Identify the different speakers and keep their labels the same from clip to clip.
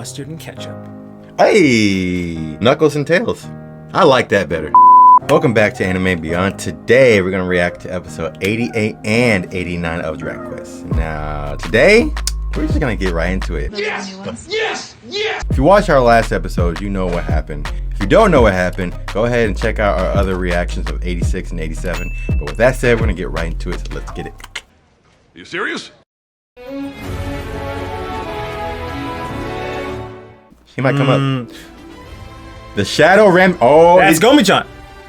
Speaker 1: mustard and ketchup.
Speaker 2: Hey, Knuckles and Tails. I like that better. Welcome back to Anime Beyond. Today we're gonna react to episode 88 and 89 of Dragon Quest. Now today we're just gonna get right into it.
Speaker 3: Yes! Yes! Yes!
Speaker 2: If you watched our last episode, you know what happened. If you don't know what happened, go ahead and check out our other reactions of 86 and 87. But with that said, we're gonna get right into it. So let's get it.
Speaker 3: You serious?
Speaker 2: He might come up. The Shadow Ram. Oh,
Speaker 1: that's Gomi-chan.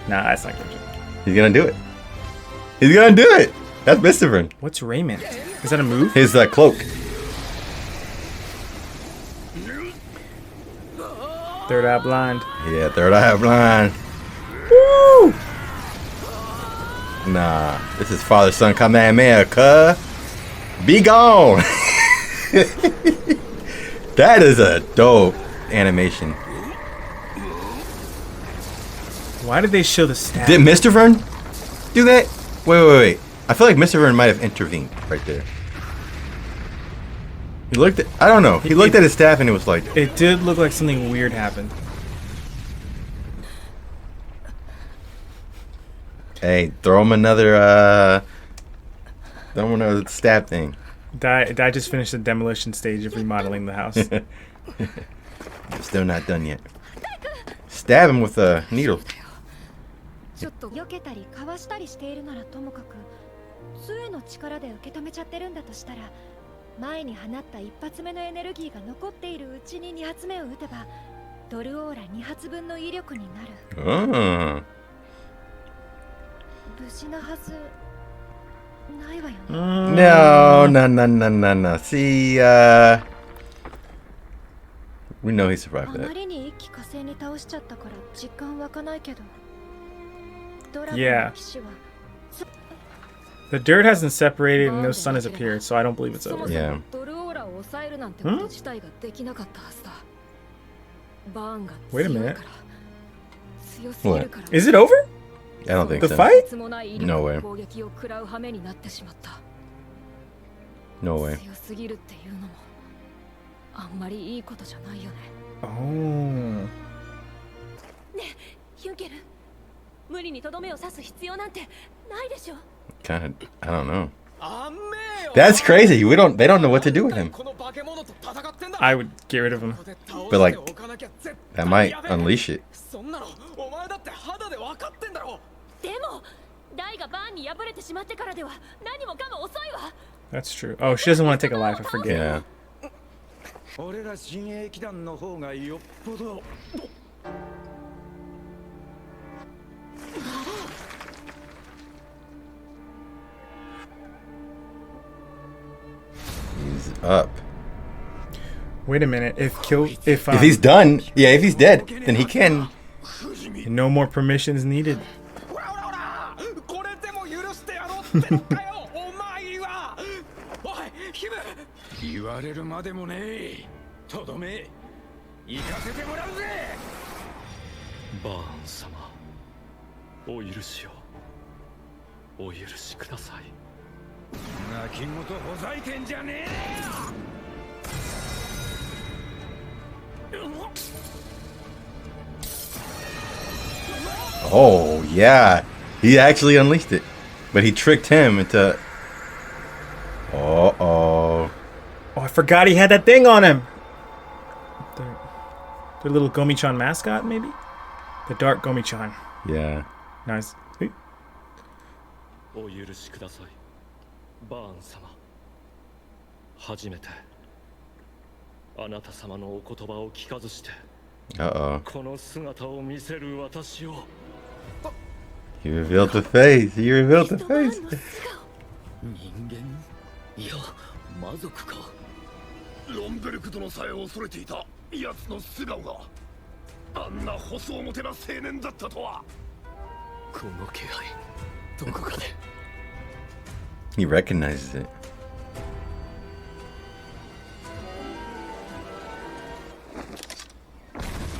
Speaker 1: Nah, that's not Gomi-chan.
Speaker 2: He's gonna do it. He's gonna do it. That's Mystvearn.
Speaker 1: What's Raymond? Is that a move?
Speaker 2: His cloak.
Speaker 1: Third eye blind.
Speaker 2: Yeah, third eye blind. Woo! Nah, this is Father Son Kamehameha, cuh. Be gone. That is a dope animation.
Speaker 1: Why did they show the stab?
Speaker 2: Did Mystvearn do that? Wait. I feel like Mystvearn might have intervened right there. He looked at, I don't know. He looked at his staff and it was like...
Speaker 1: It did look like something weird happened.
Speaker 2: Hey, throw him another stab thing.
Speaker 1: Dai just finished the demolition stage of remodeling the house.
Speaker 2: Still not done yet. Stab him with a needle. No. See, we know he survived that.
Speaker 1: Yeah. The dirt hasn't separated and no sun has appeared, so I don't believe it's over.
Speaker 2: Yeah.
Speaker 1: Wait a minute.
Speaker 2: What?
Speaker 1: Is it over?
Speaker 2: I don't think
Speaker 1: the
Speaker 2: so.
Speaker 1: fight?
Speaker 2: No way. No way.
Speaker 1: Oh.
Speaker 2: Kind of, I don't know. That's crazy. They don't know what to do with him.
Speaker 1: I would get rid of him.
Speaker 2: But like, that might unleash it.
Speaker 1: That's true. Oh, she doesn't want to take a life, I forget.
Speaker 2: Yeah. He's up.
Speaker 1: Wait a minute. If
Speaker 2: he's done, yeah, if he's dead, then he can.
Speaker 1: No more permissions needed.
Speaker 2: Oh yeah, he actually unleashed it, but he tricked him into. Oh,
Speaker 1: I forgot he had that thing on him. The little Gomi-chan mascot, maybe? The dark Gomi-chan.
Speaker 2: Yeah.
Speaker 1: Nice. Hey.
Speaker 2: Uh-oh. He revealed the face. He revealed the face. He recognizes it.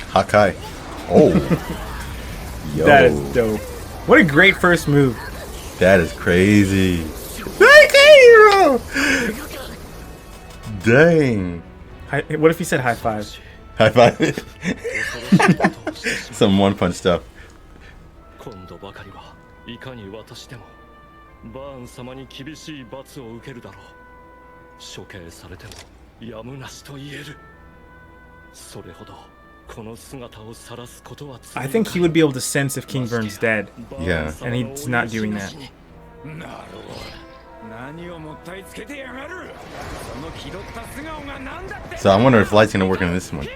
Speaker 2: Hakai. Oh. Yo.
Speaker 1: That is dope. What a great first move.
Speaker 2: That is crazy. Thank you. Dang.
Speaker 1: What if he said high five?
Speaker 2: High five. Some one punch stuff.
Speaker 4: 今度ばかりはいかに私でもバーン様に厳しい罰を受けるだろう。処刑されてもやむなしと言える。それほどこの姿を晒すことは。
Speaker 1: I think he would be able to sense if Killvearn's dead.
Speaker 2: Yeah.
Speaker 1: And he's not doing that.
Speaker 5: 何をもったいつけてやがる。その気取った素顔が何だって。
Speaker 2: So I wonder if light's gonna work on this one.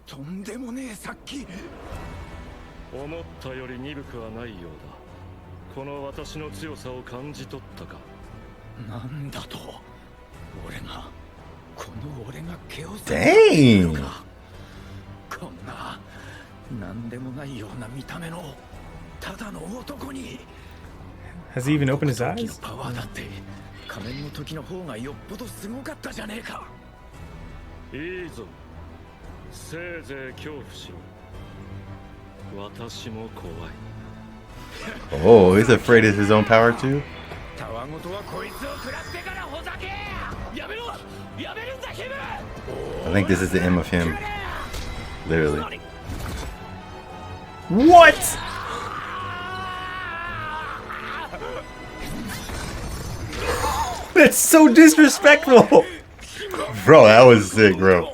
Speaker 5: とんでもねえさっき。
Speaker 4: 思ったより鈍くはないようだ。この私の強さを感じ取ったか。
Speaker 5: なんだと。俺がこの俺が毛を
Speaker 2: Dang.
Speaker 5: こんななんでもないような見た目のただの男に。
Speaker 1: Has he even opened his eyes?
Speaker 5: パワーだって仮面の時の方がよっぽどすごかったじゃねえか。
Speaker 4: いいぞ。せいぜい恐怖しろ。私も怖い。
Speaker 2: Oh, he's afraid of his own power too?
Speaker 5: たわごとはこいつを食らってからほざけ。やめろ。やめるんだヒム。
Speaker 2: I think this is the M of him. Literally.
Speaker 1: What? That's so disrespectful.
Speaker 2: Bro, that was sick, bro.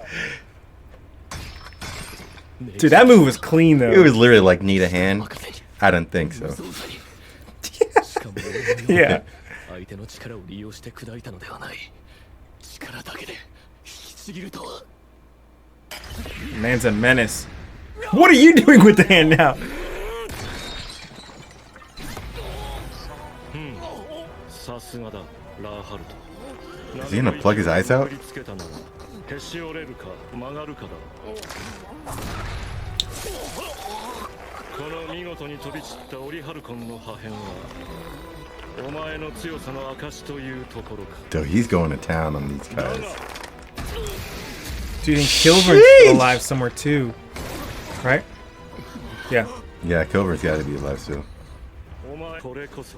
Speaker 1: Dude, that move was clean though.
Speaker 2: It was literally like, need a hand? I don't think so.
Speaker 1: Yeah.
Speaker 4: 相手の力を利用して砕いたのではない。力だけで引きちぎるとは。
Speaker 1: Man's a menace. What are you doing with the hand now?
Speaker 4: さすがだ、ラーハルト。
Speaker 2: Is he gonna plug his eyes out?
Speaker 4: へし折れるか曲がるかだ。この見事に飛び散ったオリハルコンの破片はお前の強さの証というところか。
Speaker 2: Dude, he's going to town on these guys.
Speaker 1: Do you think Killvearn's still alive somewhere too? Right? Yeah.
Speaker 2: Yeah, Killvearn's gotta be alive too.
Speaker 4: お前これこそ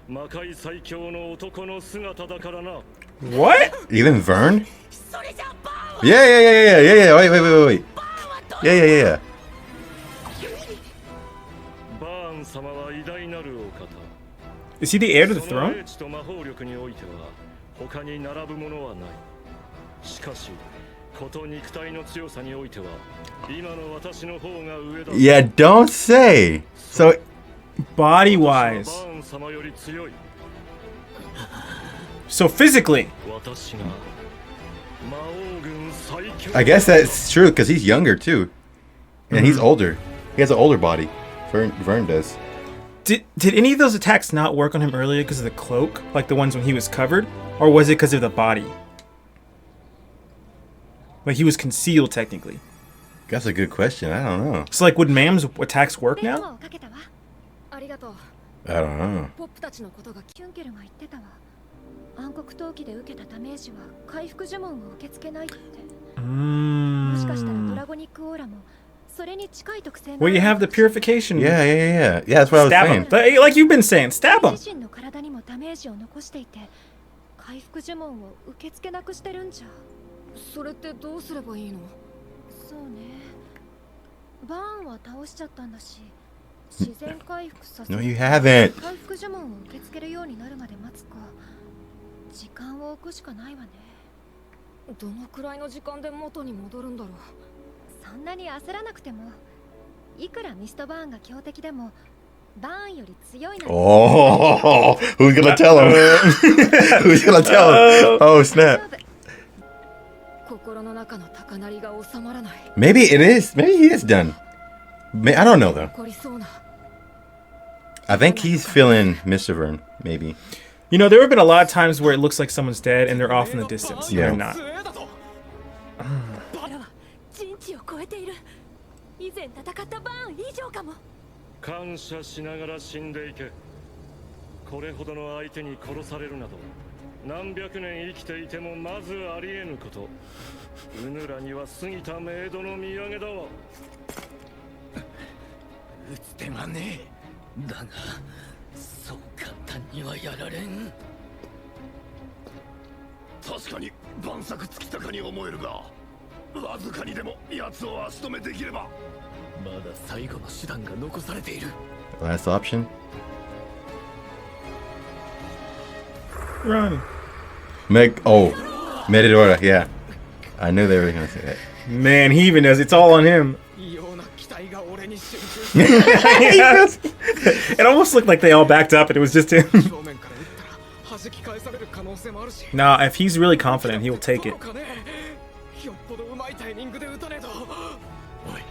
Speaker 4: 魔界最強の男の姿だからな。
Speaker 1: What?
Speaker 2: Even Vearn? Yeah. Wait. Yeah.
Speaker 4: バーン様は偉大なるお方。
Speaker 1: Is he the heir to the
Speaker 4: その
Speaker 1: throne?
Speaker 4: 英知と魔法力においては他に並ぶものはない。しかしこと肉体の強さにおいては今の私の方が上だ。
Speaker 2: Yeah, don't say. So,
Speaker 1: Body
Speaker 4: バ
Speaker 1: wise.
Speaker 4: ーン様より強い。
Speaker 1: So physically.
Speaker 4: 私が魔王軍最強。
Speaker 2: I guess that's true because he's younger too. And he's older. He has an older body. Vearn does.
Speaker 1: Did any of those attacks not work on him earlier because of the cloak? Like the ones when he was covered? Or was it because of the body? Like he was concealed technically.
Speaker 2: That's a good question. I don't know.
Speaker 1: So like would Mam's attacks work now?
Speaker 6: ありがとう。
Speaker 2: I don't know.
Speaker 6: ポップたちのことがキュンケルが言ってたわ。暗黒闘技で受けたダメージは回復呪文を受け付けないって。もしかしたらドラゴニックオーラもそれに近い特性が。
Speaker 1: Well, you have the purification.
Speaker 2: Yeah. Yeah, that's what I was
Speaker 1: Stab
Speaker 2: saying.
Speaker 1: him. Like you've been saying, stab him.
Speaker 6: 自身の体にもダメージを残していて、回復呪文を受け付けなくしてるんじゃ。それってどうすればいいの？そうね。バーンは倒しちゃったんだし。自然回復させ
Speaker 2: No, you haven't.
Speaker 6: 回復呪文を受け付けるようになるまで待つか時間を置くしかないわね。どのくらいの時間で元に戻るんだろう。そんなに焦らなくてもいくらミストバーンが強敵でもバーンより強いなんて。
Speaker 2: Oh, who's gonna tell him? Who's gonna tell him? Oh, snap.
Speaker 6: 心の中の高鳴りが収まらない。
Speaker 2: Maybe it is. Maybe he is done. I don't know though.
Speaker 6: 起こりそうな。
Speaker 2: I think he's feeling Mystvearn, maybe.
Speaker 1: You know, there have been a lot of times where it looks like someone's dead and they're off in the distance.
Speaker 2: Yeah.
Speaker 1: They're not.
Speaker 6: バラは人知を超えている。以前戦ったバーン以上かも。
Speaker 4: 感謝しながら死んでいけ。これほどの相手に殺されるなど何百年生きていてもまずありえぬこと。うぬらには過ぎた冥土の土産だわ。
Speaker 5: 打つ手がねえ。だがそう簡単にはやられん。
Speaker 3: 確かに万策尽きたかに思えるが、わずかにでも奴を足止めできれば。
Speaker 5: まだ最後の手段が残されている。
Speaker 2: Last option.
Speaker 1: Run.
Speaker 2: Medroa. Yeah, I knew they were gonna say that.
Speaker 1: Man, he even knows it's all on him.
Speaker 5: 異様な期待が俺に集中
Speaker 1: It almost looked like they all backed up and it was just him.
Speaker 5: 正面から撃ったら弾き返される可能性もあるし。
Speaker 1: Nah, if he's really confident, he will take it.
Speaker 5: よっぽどうまいタイミングで撃たねえと。おい、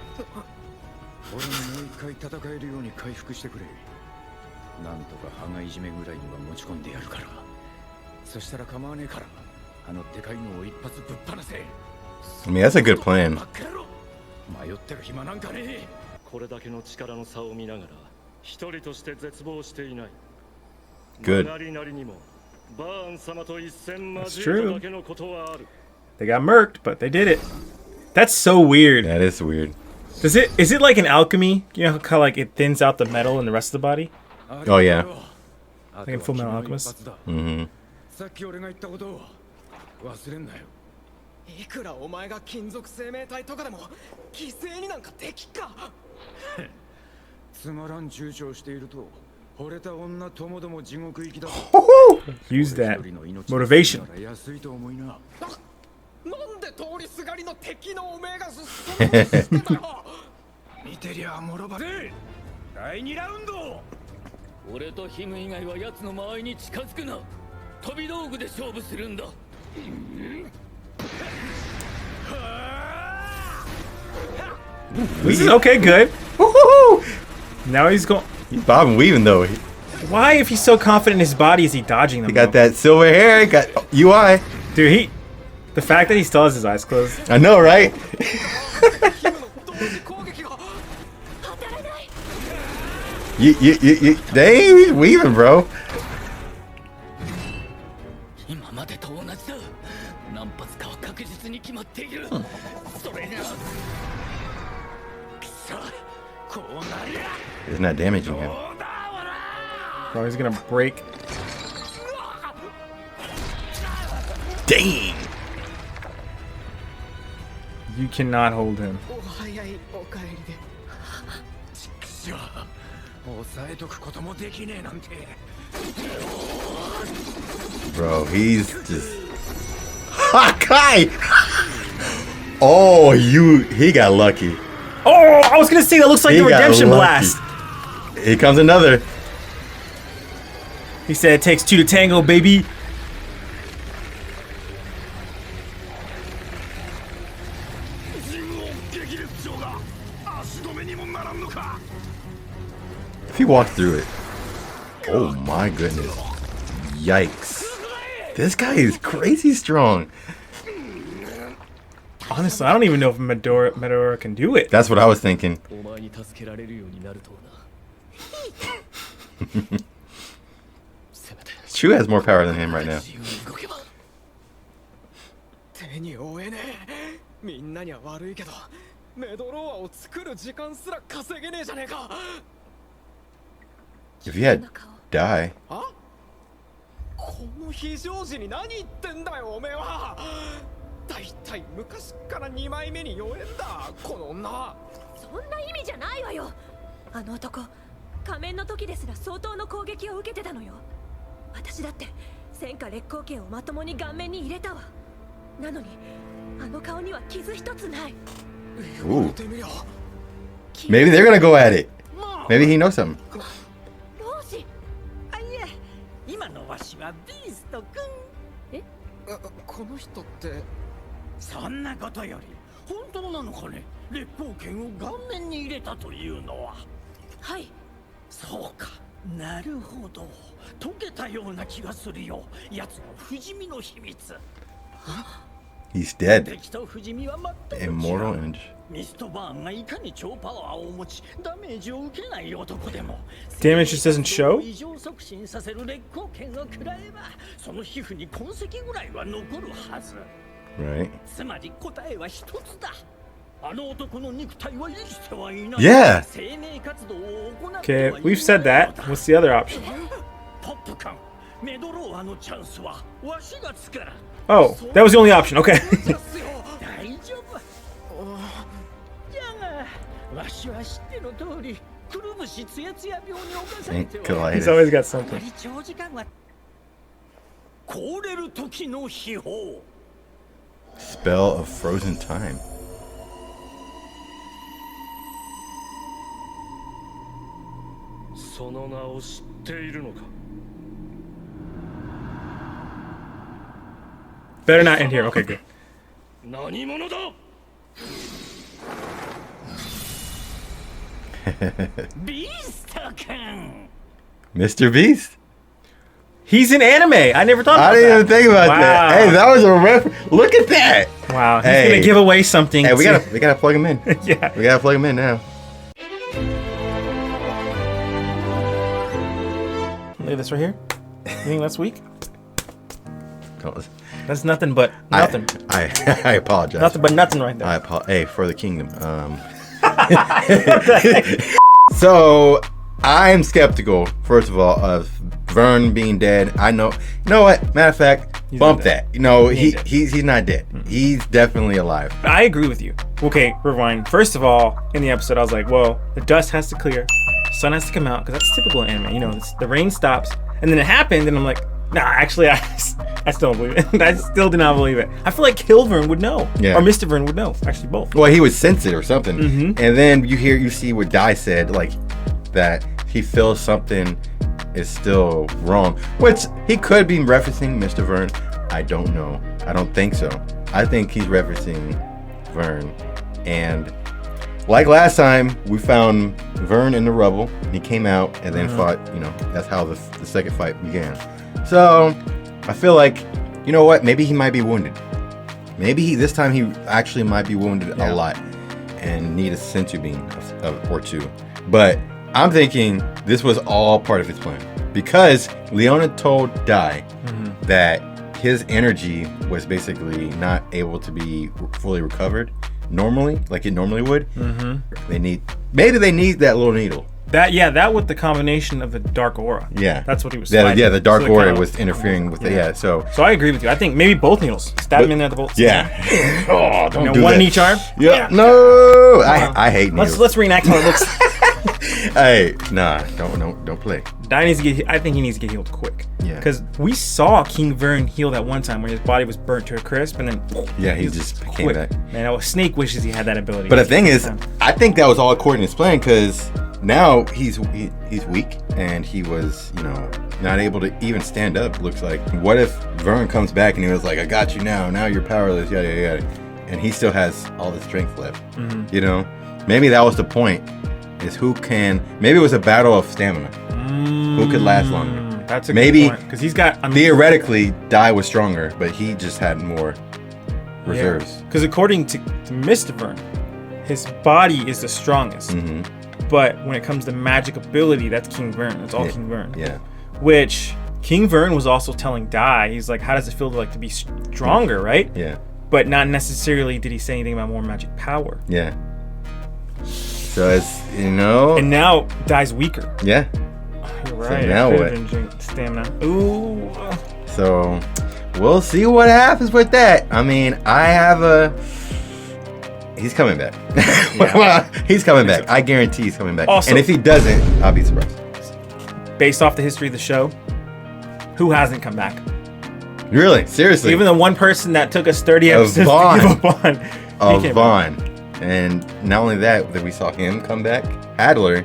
Speaker 5: 俺にもう一回戦えるように回復してくれ。なんとか羽がいじめぐらいには持ち込んでやるから。そしたら構わねえから、あのでかいのを一発ぶっ放せ。
Speaker 2: I mean, that's a good plan.
Speaker 5: 迷ってる暇なんかねえ。
Speaker 4: これだけの力の差を見ながら一人として絶望していない。
Speaker 2: Good.
Speaker 4: なりなりにもバーン様と一戦交
Speaker 1: That's
Speaker 4: え
Speaker 1: true.
Speaker 4: ただけのことはある。
Speaker 1: They got murked, but they did it. That's so weird.
Speaker 2: That is weird.
Speaker 1: Is it like an alchemy? You know how like it thins out the metal in the rest of the body?
Speaker 2: Oh yeah.
Speaker 1: Like in Full Metal Alchemist?
Speaker 2: Mm-hmm.
Speaker 5: さっき俺が言ったことを忘れんなよ。いくらお前が金属生命体とかでも犠牲になんかできっか。つまらん躊躇していると惚れた女ともども地獄行きだ。
Speaker 1: Use that motivation.
Speaker 5: 安いと思いな。なんで通りすがりの敵のおめえがそんなことしてたよ。見てりゃもろばれ。第2ラウンド。
Speaker 7: 俺とヒム以外は奴の周りに近づくな。飛び道具で勝負するんだ。
Speaker 1: This is okay, good. Woohoo! Now he's going.
Speaker 2: He's bobbing weaving though. He
Speaker 1: Why, if he's so confident in his body, is he dodging them?
Speaker 2: got
Speaker 1: though?
Speaker 2: that silver hair. He got UI.
Speaker 1: Dude, the fact that he still has his eyes closed.
Speaker 2: I know, right? you, dang, he's weaving, bro.
Speaker 7: 今までと同じだ。何発かは確実に決まっている。それが。くそ、こうなりゃ。
Speaker 2: It's not damaging him.
Speaker 1: Bro, he's gonna break.
Speaker 2: Dang.
Speaker 1: You cannot hold him.
Speaker 5: お早いお帰りで。ちくしょう。抑えとくこともできねえなんて。
Speaker 2: Bro, he's just Hakai. Oh, he got lucky.
Speaker 1: Oh, I was gonna say that looks like
Speaker 2: He
Speaker 1: the
Speaker 2: got
Speaker 1: redemption
Speaker 2: lucky.
Speaker 1: blast.
Speaker 2: Here comes another.
Speaker 1: He said it takes two to tango, baby.
Speaker 2: If he walked through it. Oh my goodness. Yikes. This guy is crazy strong.
Speaker 1: Honestly, I don't even know if Medroa can do it.
Speaker 2: That's what I was thinking.
Speaker 7: お前に助けられるようになるとな。せめて
Speaker 2: Chu has more power than him right now.
Speaker 7: 自由に動けば。
Speaker 5: 手に負えねえ。みんなには悪いけど、メドローアを作る時間すら稼げねえじゃねえか。
Speaker 2: If he had die.
Speaker 5: あ？この非常時に何言ってんだよおめえは。だいたい昔から2枚目に弱えんだこの女。
Speaker 6: そんな意味じゃないわよ。あの男仮面の時ですら相当の攻撃を受けてたのよ。私だって戦火烈光剣をまともに顔面に入れたわ。なのにあの顔には傷一つない。
Speaker 2: Ooh. Maybe they're gonna go at it. Maybe he knows something.
Speaker 6: 老子。
Speaker 8: あ、いえ、今のわしはビースト君。
Speaker 6: え？
Speaker 5: この人って。
Speaker 8: そんなことより本当なのかね。烈光剣を顔面に入れたというのは。
Speaker 6: はい。
Speaker 8: そうか、なるほど。解けたような気がするよ。奴の不死身の秘密。
Speaker 2: He's dead.
Speaker 8: 敵と不死身は全く違う。
Speaker 2: Immortal and
Speaker 8: ミストバーンがいかに超パワーを持ちダメージを受けない男でも
Speaker 1: Damage just doesn't show?
Speaker 8: 異常促進させる烈光剣を食らえばその皮膚に痕跡ぐらいは残るはず。
Speaker 2: right.
Speaker 8: つまり答えは一つだ。あの男の肉体は生きてはいない。
Speaker 2: Yeah.
Speaker 8: 生命活動を行って
Speaker 1: Okay,
Speaker 8: はいない
Speaker 1: we've said that. What's the other option?
Speaker 8: ポップ君、メドローアのチャンスはわしがつから。
Speaker 1: Oh, that was the only option. Okay.
Speaker 8: 大丈夫。じゃがわしは知っての通り、くるぶしつやつや病に侵されては
Speaker 1: He's always got something.
Speaker 8: 長時間は凍れる時の秘宝。
Speaker 2: Spell of frozen time.
Speaker 4: その名を知っているのか。
Speaker 1: Better not end here. Okay, good.
Speaker 4: 何者だ。
Speaker 8: ビースト君。
Speaker 2: Mr. Beast?
Speaker 1: He's in anime. I never thought about
Speaker 2: I didn't even
Speaker 1: that.
Speaker 2: think about
Speaker 1: Wow.
Speaker 2: that. Hey, that was a ref. Look at that.
Speaker 1: Wow, he's
Speaker 2: Hey.
Speaker 1: gonna give away something.
Speaker 2: Hey, we
Speaker 1: to-
Speaker 2: gotta plug him in.
Speaker 1: Yeah.
Speaker 2: We gotta plug him in now.
Speaker 1: Look at this right here. You think that's weak?
Speaker 2: Don't-
Speaker 1: That's nothing but nothing.
Speaker 2: I apologize.
Speaker 1: Nothing but nothing right there.
Speaker 2: Hey, for the kingdom. So I'm skeptical, first of all, of Vearn being dead. I know. You know what? Matter of fact,
Speaker 1: He's
Speaker 2: bump
Speaker 1: not dead.
Speaker 2: that. You know,
Speaker 1: He ain't dead.
Speaker 2: he's not dead. He's definitely alive.
Speaker 1: I agree with you. Okay, rewind. First of all, in the episode, I was like, well, the dust has to clear, sun has to come out, because that's typical in anime. You know, the rain stops, and then it happened, and I'm like, nah, actually, I still don't believe it. I still do not believe it. I feel like Killvearn would know,
Speaker 2: Yeah.
Speaker 1: or Mystvearn would know. Actually, both.
Speaker 2: Well, he would sense it or something.
Speaker 1: Mhm.
Speaker 2: And then you see what Dai said, like that he feels something is still wrong, which he could be referencing Mystvearn. I don't know. I don't think so. I think he's referencing Vearn. And like last time, we found Vearn in the rubble. And he came out and then fought. You know, that's how the second fight began. So I feel like, you know what? Maybe he might be wounded. Maybe this time he actually might be wounded a lot and need a senzu bean or two. But I'm thinking this was all part of his plan, because Leona told Dai that his energy was basically not able to be fully recovered normally, like it normally would. Maybe they need that little needle.
Speaker 1: That with the combination of the dark aura.
Speaker 2: Yeah,
Speaker 1: That's what he was.
Speaker 2: Yeah,
Speaker 1: fighting.
Speaker 2: the dark
Speaker 1: So it
Speaker 2: aura
Speaker 1: kinda-
Speaker 2: was interfering with it. Yeah, so
Speaker 1: So I agree with you. I think maybe both needles. Stab him in there at the bolt.
Speaker 2: yeah. Oh, don't do
Speaker 1: one
Speaker 2: that.
Speaker 1: in each arm.
Speaker 2: Yeah, no, I hate needles.
Speaker 1: Let's reenact how it looks.
Speaker 2: Hey, nah, don't play.
Speaker 1: Dai needs to get. I think he needs to get healed quick.
Speaker 2: Yeah.
Speaker 1: Because we saw King Vearn heal that one time where his body was burnt to a crisp, and then
Speaker 2: Yeah, he just came
Speaker 1: quick.
Speaker 2: back.
Speaker 1: Man, Snake wishes he had that ability.
Speaker 2: But the thing is, I think that was all according to his plan, because now he's weak and he was, you know, not able to even stand up. Looks like. What if Vearn comes back and he was like, "I got you now. Now you're powerless." Yada yada yada, and he still has all the strength left. You know, maybe that was the point. Is who can? Maybe it was a battle of stamina. Who could last longer?
Speaker 1: That's a
Speaker 2: maybe
Speaker 1: good point, because he's got. I mean,
Speaker 2: theoretically, Dai was stronger, but he just had more reserves.
Speaker 1: Because according to Mystvearn, his body is the strongest. But when it comes to magic ability, that's King Vearn. That's all King Vearn.
Speaker 2: Yeah.
Speaker 1: Which King Vearn was also telling Dai, he's like, how does it feel to be stronger, right?
Speaker 2: Yeah.
Speaker 1: But not necessarily did he say anything about more magic power.
Speaker 2: Yeah. So it's, you know.
Speaker 1: And now Dai's weaker.
Speaker 2: Yeah.
Speaker 1: You're right.
Speaker 2: So now
Speaker 1: I
Speaker 2: what?
Speaker 1: could've been stamina. Ooh.
Speaker 2: So we'll see what happens with that. I mean, he's coming back. He's coming back. I guarantee he's coming back.
Speaker 1: Also-
Speaker 2: and if he doesn't, I'll be surprised.
Speaker 1: Based off the history of the show, who hasn't come back?
Speaker 2: Really? Seriously?
Speaker 1: Even the one person that took us 30
Speaker 2: Of
Speaker 1: episodes
Speaker 2: Vearn.
Speaker 1: to give up on. he came back.
Speaker 2: Vaughn. And not only that we saw him come back, Adler,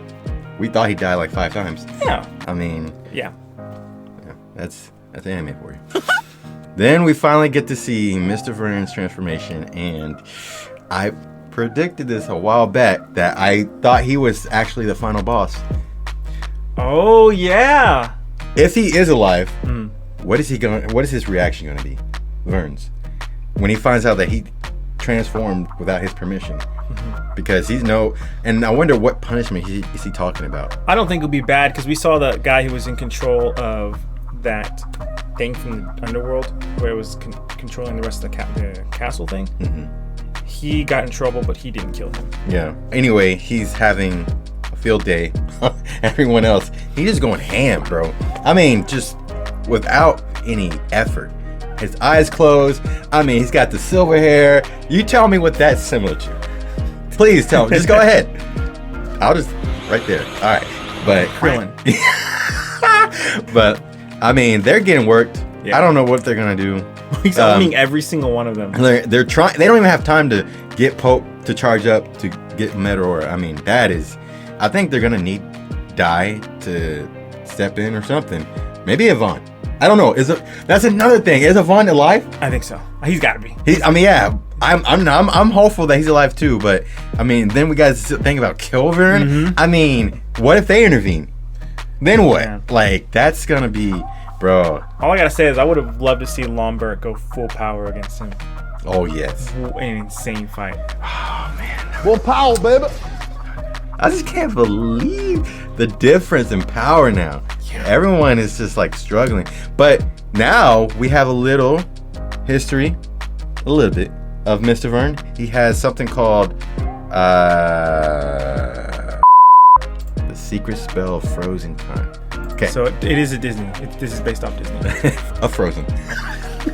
Speaker 2: we thought he died like 5 times.
Speaker 1: Yeah.
Speaker 2: I mean,
Speaker 1: Yeah.
Speaker 2: that's anime for you. Then we finally get to see Mr. Vearn's transformation, and I predicted this a while back that I thought he was actually the final boss.
Speaker 1: Oh, yeah.
Speaker 2: If he is alive, what is his reaction going to be? Vearn's. When he finds out that he transformed without his permission. Because and I wonder what punishment is he talking about.
Speaker 1: I don't think it'll be bad because we saw the guy who was in control of that thing from the underworld where it was controlling the rest of the castle thing. He got in trouble, but he didn't kill him.
Speaker 2: Yeah. Anyway, he's having a field day. Everyone else, he's just going ham, bro. I mean, just without any effort. His eyes closed. I mean, he's got the silver hair. You tell me what that's similar to. Please tell me. Just go ahead. I'll just right there. All right, but
Speaker 1: Krillin.
Speaker 2: but I mean, they're getting worked.
Speaker 1: Yeah.
Speaker 2: I don't know what they're gonna do.
Speaker 1: He's owning every single one of them.
Speaker 2: They're trying. They don't even have time to get Popp to charge up to get Medroa. I mean, that is. I think they're gonna need Dai to step in or something. Maybe Vearn. I don't know. That's another thing? Is Vearn alive?
Speaker 1: I think so. He's got to be.
Speaker 2: I mean, yeah. I'm hopeful that he's alive too. But I mean, then we got to think about Killvearn.
Speaker 1: Mm-hmm.
Speaker 2: I mean, what if they intervene? Then what?
Speaker 1: Yeah.
Speaker 2: Like that's gonna be, bro.
Speaker 1: All I gotta say is I would have loved to see Lombert go full power against him.
Speaker 2: Oh yes.
Speaker 1: An insane fight.
Speaker 2: Oh man.
Speaker 3: Full power, baby.
Speaker 2: I just can't believe the difference in power now.
Speaker 1: Yeah.
Speaker 2: Everyone is just like struggling. But now we have a little history, a little bit, of Mystvearn. He has something called the secret spell of frozen time. Okay.
Speaker 1: So it is a Disney. This is based off Disney.
Speaker 2: A frozen.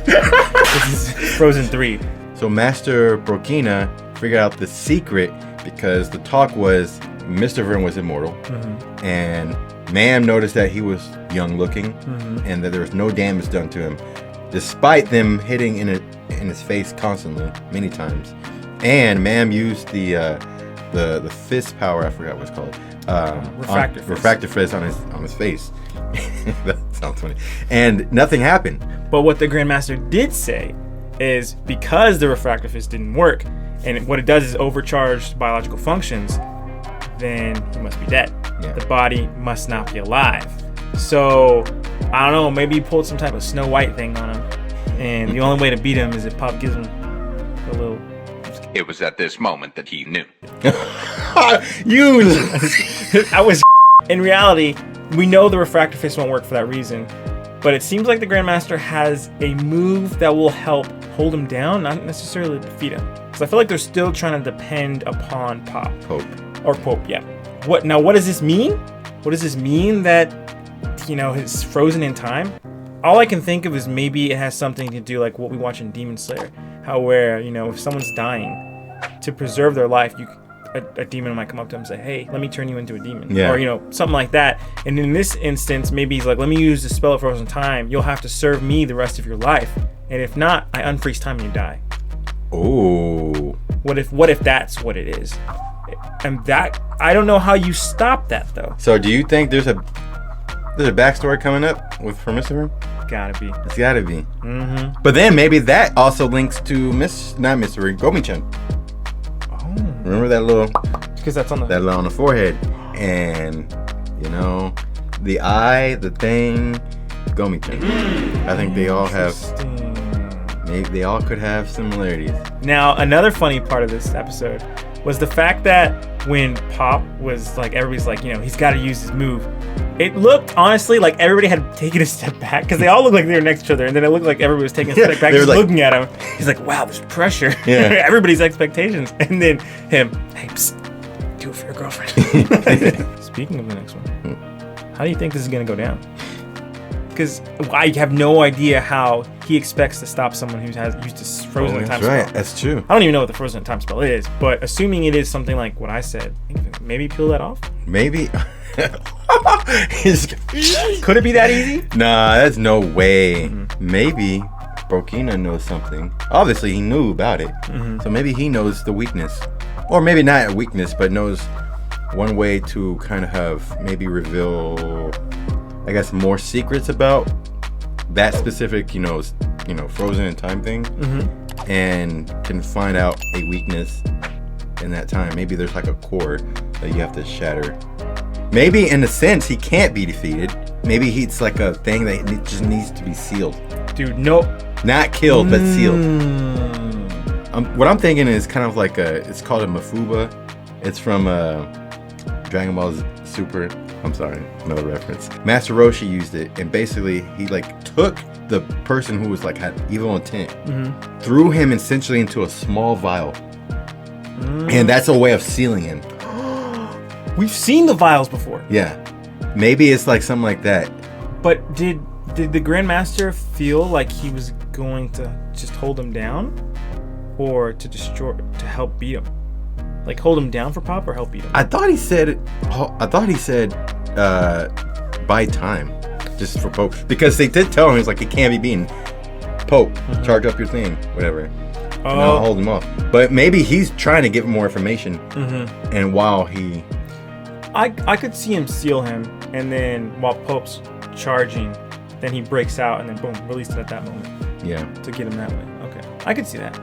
Speaker 1: This is Frozen 3.
Speaker 2: So Master Brokina figured out the secret because the talk was Mystvearn was immortal, and Mam noticed that he was young looking, and that there was no damage done to him, despite them hitting in his face constantly, many times. And Mam used the fist power. I forgot what it's called. Refractor fist on his face. That sounds funny. And nothing happened.
Speaker 1: But what the Grandmaster did say is because the refractor fist didn't work, and what it does is overcharge biological functions, then he must be dead.
Speaker 2: Yeah.
Speaker 1: The body must not be alive. So I don't know, maybe he pulled some type of Snow White thing on him, and the only way to beat him is if Popp gives him a little.
Speaker 9: It was at this moment that he knew.
Speaker 1: I was. In reality, we know the refractor fist won't work for that reason, but it seems like the Grandmaster has a move that will help hold him down, not necessarily defeat him. Because I feel like they're still trying to depend upon Popp. Popp, yeah. What does this mean? What does this mean that, it's frozen in time? All I can think of is maybe it has something to do like what we watch in Demon Slayer. How where, if someone's dying, to preserve their life, a demon might come up to him and say, hey, let me turn you into a demon.
Speaker 2: Yeah.
Speaker 1: Or, something like that. And in this instance, maybe he's like, let me use the spell of frozen time. You'll have to serve me the rest of your life. And if not, I unfreeze time and you die.
Speaker 2: Oh.
Speaker 1: What if that's what it is? And that, I don't know how you stop that though.
Speaker 2: So do you think there's a backstory coming up for Mystvearn?
Speaker 1: Gotta be.
Speaker 2: It's gotta be. Mm-hmm. But then maybe that also links to not Mystvearn, Gomi-chan.
Speaker 1: Oh.
Speaker 2: Remember that little?
Speaker 1: Because that's on
Speaker 2: the forehead, and the eye, the thing, Gomi-chan. I think they all have. Maybe they all could have similarities.
Speaker 1: Now, another funny part of this episode was the fact that when Popp was like, everybody's like, he's got to use his move. It looked, honestly, like everybody had taken a step back because they all looked like they were next to each other. And then it looked like everybody was taking a step back, just looking at him. He's like, wow, there's pressure.
Speaker 2: Yeah.
Speaker 1: Everybody's expectations. And then him, hey, psst, do it for your girlfriend. Speaking of the next one, how do you think this is going to go down? Because I have no idea how he expects to stop someone who has used this frozen time spell.
Speaker 2: That's right. That's true.
Speaker 1: I don't even know what the frozen time spell is, but assuming it is something like what I said, maybe peel that off?
Speaker 2: Maybe.
Speaker 1: Could it be that easy?
Speaker 2: Nah, that's no way. Maybe Brokina knows something. Obviously, he knew about it. So maybe he knows the weakness. Or maybe not a weakness, but knows one way to kind of have maybe reveal, I guess, more secrets about that specific, frozen in time thing, and can find out a weakness in that time. Maybe there's like a core that you have to shatter. Maybe in a sense he can't be defeated. Maybe it's like a thing that just needs to be sealed.
Speaker 1: Dude, no.
Speaker 2: Not killed, but sealed. What I'm thinking is kind of like it's called a Mafuba. It's from Dragon Ball Super. I'm sorry, another reference. Master Roshi used it, and basically he took the person who was had evil intent, threw him essentially into a small vial, and that's a way of sealing him.
Speaker 1: We've seen the vials before.
Speaker 2: Yeah, maybe it's something like that.
Speaker 1: But Did the Grandmaster feel like he was going to just hold him down, or to help beat him? Like hold him down for Popp or help beat him?
Speaker 2: I thought he said buy time, just for Popp, because they did tell him he's like he can't be beaten. Popp, charge up your thing, whatever. And I'll hold him off. But maybe he's trying to give him more information. And while he,
Speaker 1: I could see him seal him, and then while Popp's charging, then he breaks out and then boom, release it at that moment.
Speaker 2: Yeah.
Speaker 1: To get him that way. Okay, I could see that.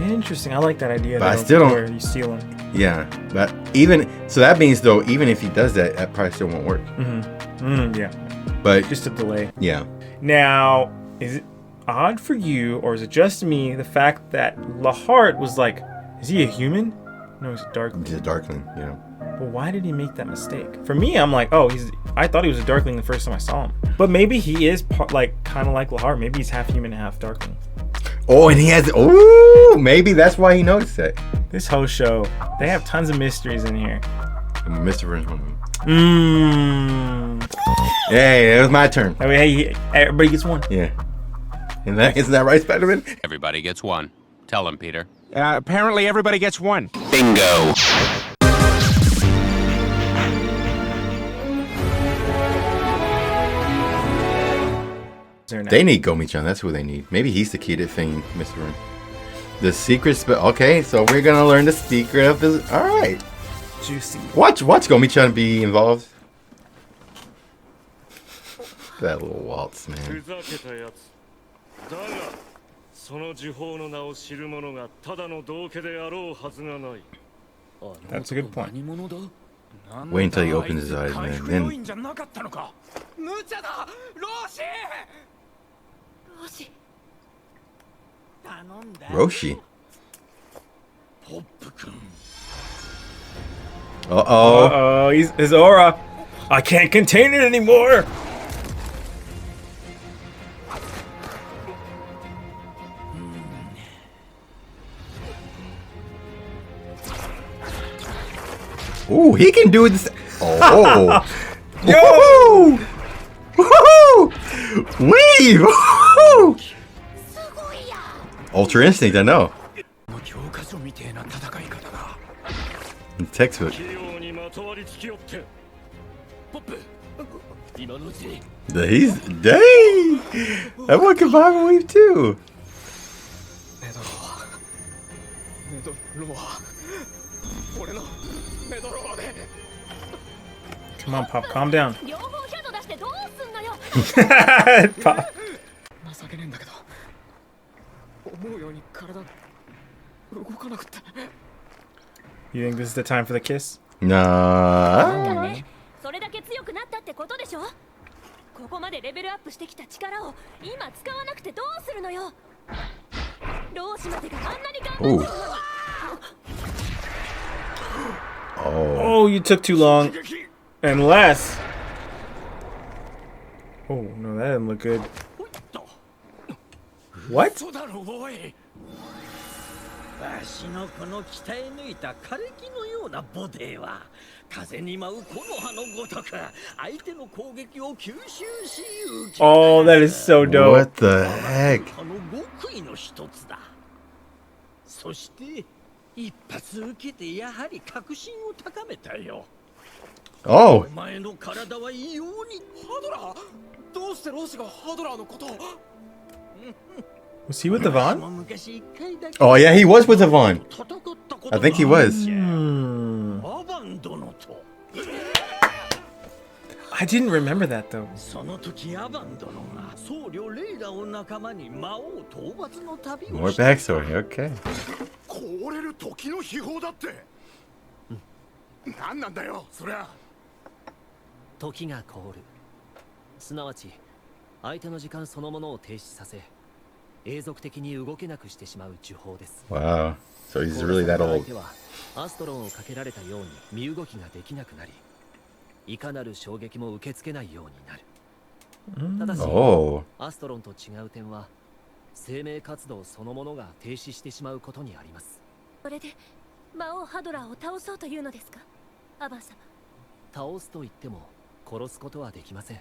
Speaker 1: Interesting. I like that idea.
Speaker 2: But I still don't.
Speaker 1: Where you seal him.
Speaker 2: Yeah, but that means though, even if he does that, that probably still won't work.
Speaker 1: Yeah.
Speaker 2: But
Speaker 1: just a delay.
Speaker 2: Yeah.
Speaker 1: Now, is it odd for you, or is it just me, the fact that Lahart was like, is he a human? No, he's a Darkling.
Speaker 2: He's a Darkling. Yeah.
Speaker 1: But why did he make that mistake? For me, I'm like, oh, I thought he was a Darkling the first time I saw him. But maybe he is kind of like Lahart. Maybe he's half human and half Darkling.
Speaker 2: Oh, and he has. Maybe that's why he noticed that.
Speaker 1: This whole show, they have tons of mysteries in here.
Speaker 2: Mystvearn's one of them. Hey, it was my turn.
Speaker 1: Oh, hey, everybody gets one.
Speaker 2: Yeah. Isn't that right, Spider-Man?
Speaker 10: Everybody gets one. Tell him, Peter.
Speaker 11: Apparently, everybody gets one.
Speaker 10: Bingo.
Speaker 2: They need Gomi-chan. That's who they need. Maybe he's the key to thing, Mystvearn. The secret spell. Okay, so we're gonna learn the secret of his. All right.
Speaker 1: Juicy.
Speaker 2: Watch Gomi-chan be involved. That little waltz, man.
Speaker 1: That's a good point.
Speaker 2: Wait until he opens his eyes, man. Then. Roshi.
Speaker 1: Uh-oh, his aura. I can't contain it anymore.
Speaker 2: Ooh, he can do this. Oh.
Speaker 1: Yo!
Speaker 2: Woohoo! Weave! Woohoo! Ultra Instinct, I know. Textbook. He's dang. That one can vibe and weave too.
Speaker 1: Come on, Popp, calm down. Popp. You think this is the time for the kiss?
Speaker 2: Nah.
Speaker 12: それだけ強くなったってことでしょ。ここまでレベルアップしてきた力を今使わなくてどうするのよ。老子までがあんなに頑張ってるのに。
Speaker 1: Oh, you took too long. Unless. Oh no, that didn't look good. What?
Speaker 8: わしのこの鍛え抜いた枯れ木のようなボディは風に舞う木の葉のごとく相手の攻撃を吸収し受け
Speaker 1: Oh, that is so dope.
Speaker 2: What the heck?
Speaker 8: この極意の一つだ。そして一発受けてやはり確信を高めたよ。
Speaker 2: Oh.
Speaker 8: お前の体は異様に
Speaker 5: ハドラー。どうしてローシがハドラーのことを
Speaker 1: Was he with the Vearn?
Speaker 2: Oh yeah, he was with the Vearn. I think he was.
Speaker 1: I didn't remember that though.
Speaker 2: More backstory, okay.
Speaker 3: 凍れる時の秘宝だって。何なんだよ、そりゃ。
Speaker 13: 時が凍る。すなわち相手の時間そのものを停止させ。永続的に動けなくしてしまう呪法です。
Speaker 2: Wow. So he's really that old.
Speaker 13: アストロンをかけられたように身動きができなくなり、いかなる衝撃も受け付けないようになる。ただし、アストロンと違う点は、生命活動そのものが停止してしまうことにあります。
Speaker 12: それで魔王ハドラーを倒そうというのですか、アバン様。
Speaker 13: 倒すと言っても殺すことはできません。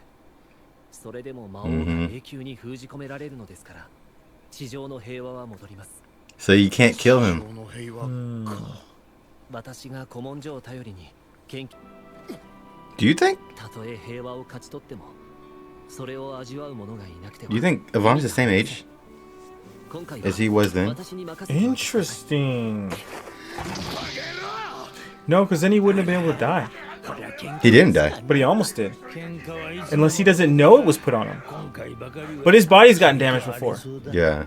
Speaker 13: それでも魔王が永久に封じ込められるのですから、地上の平和は戻ります。
Speaker 2: So you can't kill him.
Speaker 13: 私が古文書を頼りに研究
Speaker 2: Do you think?
Speaker 13: たとえ平和を勝ち取っても、それを味わう者がいなくては。
Speaker 2: Do you think Vearn's the same age
Speaker 13: 今回
Speaker 2: as he was then?
Speaker 1: Interesting. No, because then he wouldn't have been able to die.
Speaker 2: He didn't die.
Speaker 1: But he almost did. Unless he doesn't know it was put on him. But his body's gotten damaged before.
Speaker 2: Yeah.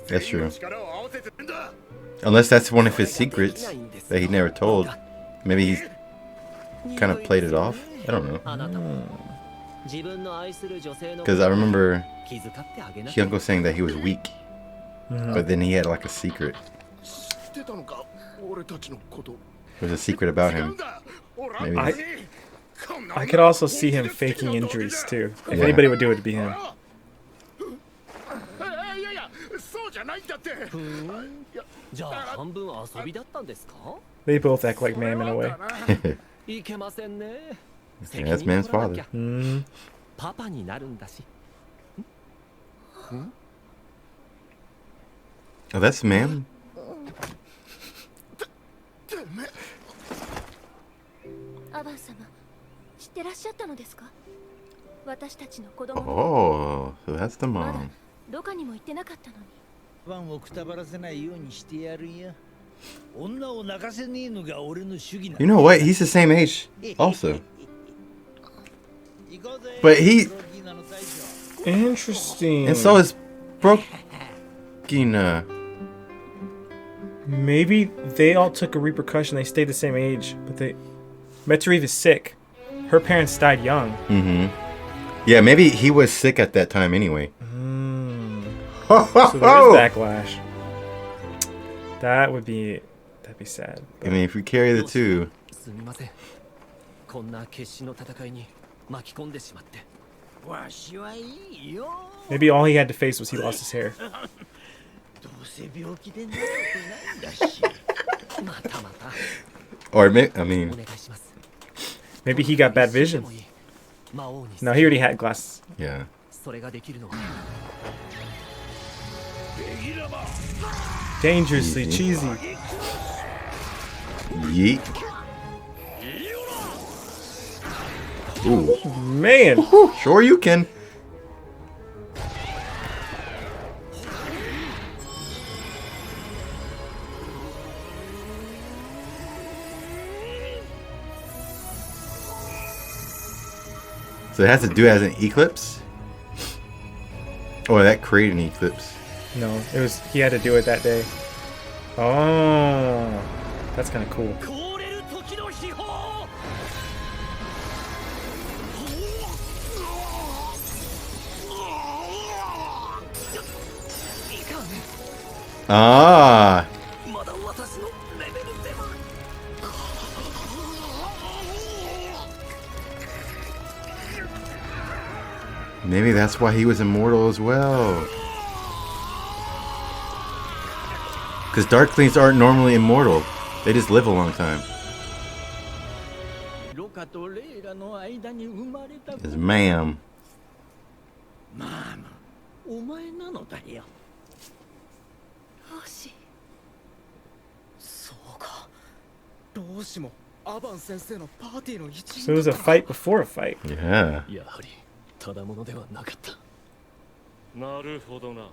Speaker 2: That's true. Unless that's one of his secrets that he never told. Maybe he's kind of played it off. I don't know. Because I remember Hyunko saying that he was weak. But then he had like a secret. There's a secret about him. Maybe.
Speaker 1: I could also see him faking injuries too. If anybody would do it, it'd be him. They both act like man in a way.
Speaker 2: Yeah, that's man's father. Oh, that's man? Oh, so that's the mom.
Speaker 12: どこにも行ってなかったのに。
Speaker 8: ファンをくたばらせないようにしてやるよ。女を泣かせねえのが俺の主義な。
Speaker 2: You know what? He's the same age also. But he...
Speaker 1: Interesting.
Speaker 2: And so is Brokina.
Speaker 1: Maybe they all took a repercussion. They stayed the same age, but they... Medroa is sick. Her parents died young.
Speaker 2: Mm-hmm. Yeah, maybe he was sick at that time anyway.
Speaker 1: So there's backlash. That'd be sad.
Speaker 2: I mean, if we carry the two.
Speaker 1: Maybe all he had to face was he lost his hair.
Speaker 2: Or maybe, I mean,
Speaker 1: maybe he got bad vision. No, he already had glasses.
Speaker 2: Yeah.
Speaker 1: Dangerously cheesy.
Speaker 2: Yeet. Ooh.
Speaker 1: Man.
Speaker 2: Sure you can. So it has to do as an eclipse? Or that created an eclipse?
Speaker 1: No, it was he had to do it that day. Oh, that's kind of cool.
Speaker 2: Ah. Maybe that's why he was immortal as well. Because Darklings aren't normally immortal. They just live a long time. Yes, ma'am.
Speaker 1: So it was a fight before a fight.
Speaker 2: Yeah.
Speaker 4: ただものではなかった。なるほどな。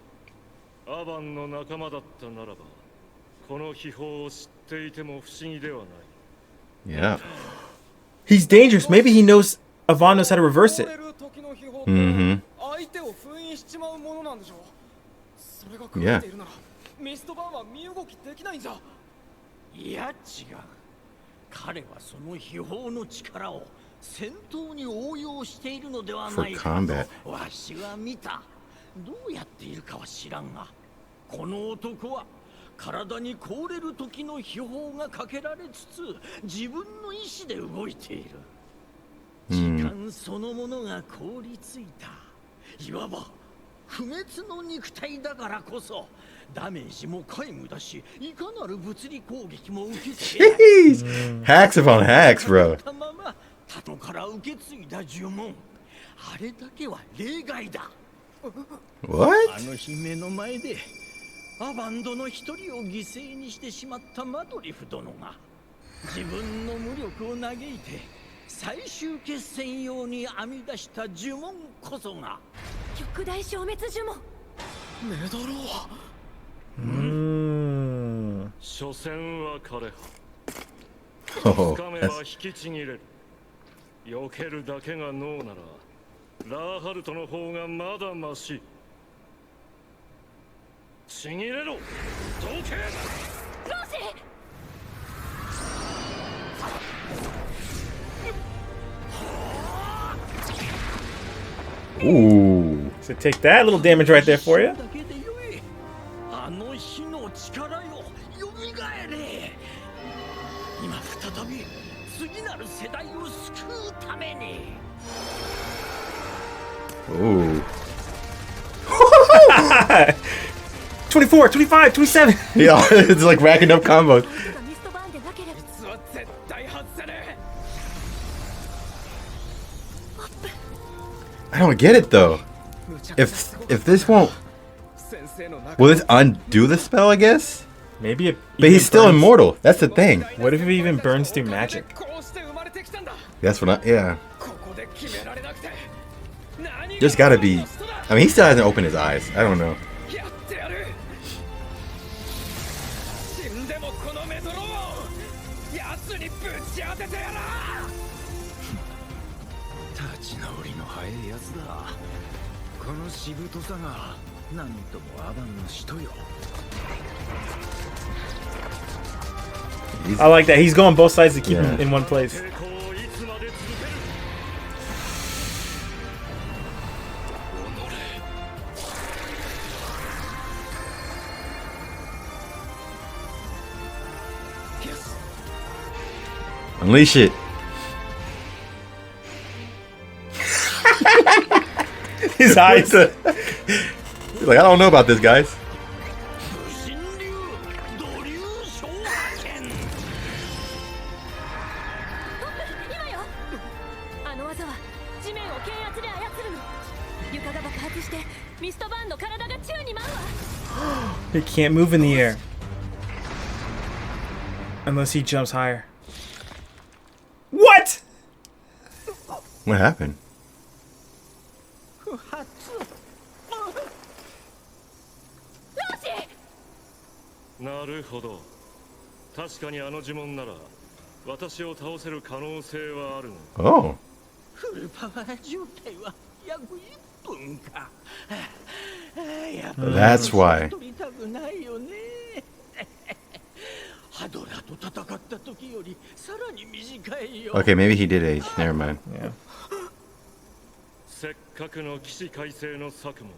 Speaker 4: アバンの仲間だったならば、この秘宝を知っていても不思議ではない。
Speaker 2: Yeah.
Speaker 1: He's dangerous. Maybe he knows Vearn knows how to reverse it.
Speaker 2: Mm-hmm. Yeah.
Speaker 8: いや違う。彼はその秘宝の力を戦闘に応用しているのではないかとわしは見た。どうやっているかは知らんが、この男は体に凍れる時の秘宝がかけられつつ自分の意志で動いている。時間そのものが凍りついた。いわば不滅の肉体だからこそダメージも皆無だし、いかなる物理攻撃も受け付けない。
Speaker 2: Hacks upon hacks, bro.
Speaker 8: 他のから受け継いだ呪文、あれだけは例外だ。
Speaker 2: What?
Speaker 8: あの日目の前でアバン殿一人を犠牲にしてしまったマドリフ殿が自分の無力を嘆いて最終決戦用に編み出した呪文こそが
Speaker 12: 極大消滅呪文。
Speaker 5: メドロー。
Speaker 4: 所詮は枯葉。
Speaker 2: Oh,
Speaker 4: 掴めば引きちぎれる。避けるだけが脳ならラーハルトの方がまだマシ。ちぎれろ、どけ。
Speaker 12: ローシ
Speaker 2: ooh.
Speaker 1: So take that little damage right there for you.
Speaker 8: あの日の力よ、蘇れ。今再び次なる世代を救うために。
Speaker 2: Ooh.
Speaker 1: 24, 25, 27.
Speaker 2: Yeah, it's like racking up combos.
Speaker 12: ミストバーンでなければ。
Speaker 5: 実は絶対外せね
Speaker 2: I don't get it though. If this won't, will this undo the spell? I guess.
Speaker 1: Maybe it.
Speaker 2: But he's still immortal. That's the thing.
Speaker 1: What if it even burns through magic?
Speaker 2: That's what I. Yeah. There's gotta be. I mean, he still hasn't opened his eyes. I don't know.
Speaker 5: 死んでもこのメドロを奴にぶち当ててやら。立ち直りの早いやつだ。このしぶとさがなんともアバンの使徒よ。
Speaker 1: I like that. He's going both sides to keep him in one place.
Speaker 2: Unleash it.
Speaker 1: His eyes.
Speaker 2: He's like, I don't know about this, guys.
Speaker 12: あの技は地面を剣圧で操るの。床が爆発してミストバーンの体が宙に舞うわ。
Speaker 1: He can't move in the air unless he jumps higher. What?
Speaker 2: What happened?
Speaker 12: ローシ
Speaker 4: なるほど。確かにあの呪文なら私を倒せる可能性はあるの。
Speaker 2: Oh.
Speaker 8: フルパワー状態は約1分か。やっぱり
Speaker 2: That's why.
Speaker 8: 取りたくないよね。ハドラーと戦った時よりさらに短いよ。
Speaker 2: Okay, maybe he did age. Never mind.
Speaker 1: Yeah.
Speaker 4: せっかくの起死回生の策も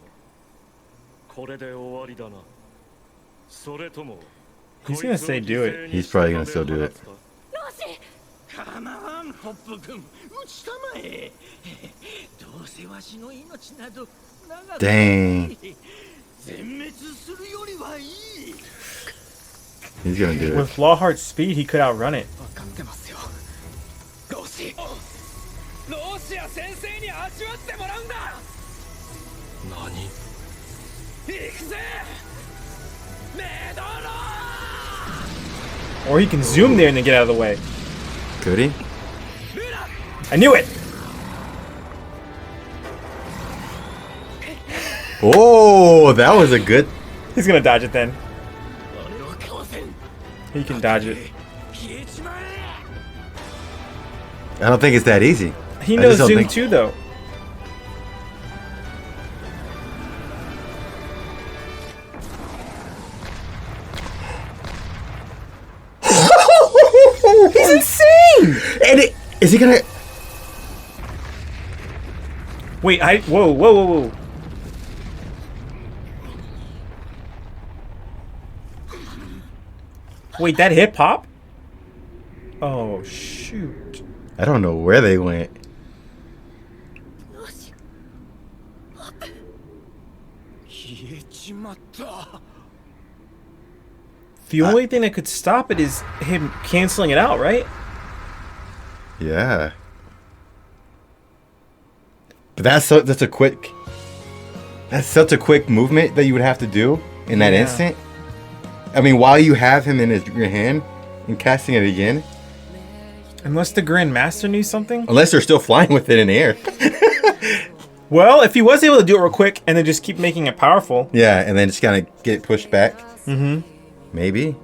Speaker 4: これで終わりだな。それとも
Speaker 1: He's gonna say do it.
Speaker 2: He's probably gonna still do it.
Speaker 12: ローシ
Speaker 8: 構わん、ポップ君。撃ちたまえ。どうせわしの命など長くない。
Speaker 2: Dang.
Speaker 8: 全滅するよりはいい。
Speaker 2: He's gonna do it.
Speaker 1: With Lawheart's speed, he could outrun it.
Speaker 5: 分かってますよ。ローシア先生に味わってもらうんだ。
Speaker 4: 何？
Speaker 5: 行くぜ。メドロー。
Speaker 1: Or he can zoom there and then get out of the way.
Speaker 2: Could he?
Speaker 1: I knew it!
Speaker 2: Oh, that was a good.
Speaker 1: He's gonna dodge it then. He can dodge it.
Speaker 2: I don't think it's that easy.
Speaker 1: He
Speaker 2: I
Speaker 1: knows
Speaker 2: just don't
Speaker 1: zoom
Speaker 2: think-
Speaker 1: too, though.
Speaker 2: He's insane! And is he gonna?
Speaker 1: Wait, whoa. Wait, that hit Popp? Oh, shoot.
Speaker 2: I don't know where they went.
Speaker 1: The only thing that could stop it is him canceling it out, right?
Speaker 2: Yeah. But that's such a quick movement that you would have to do in that instant. I mean, while you have him in your hand and casting it again.
Speaker 1: Unless the Grand Master knew something.
Speaker 2: Unless they're still flying with it in the air.
Speaker 1: Well, if he was able to do it real quick and then just keep making it powerful.
Speaker 2: Yeah, and then just kind of get pushed back.
Speaker 1: Mm-hmm.
Speaker 2: Maybe.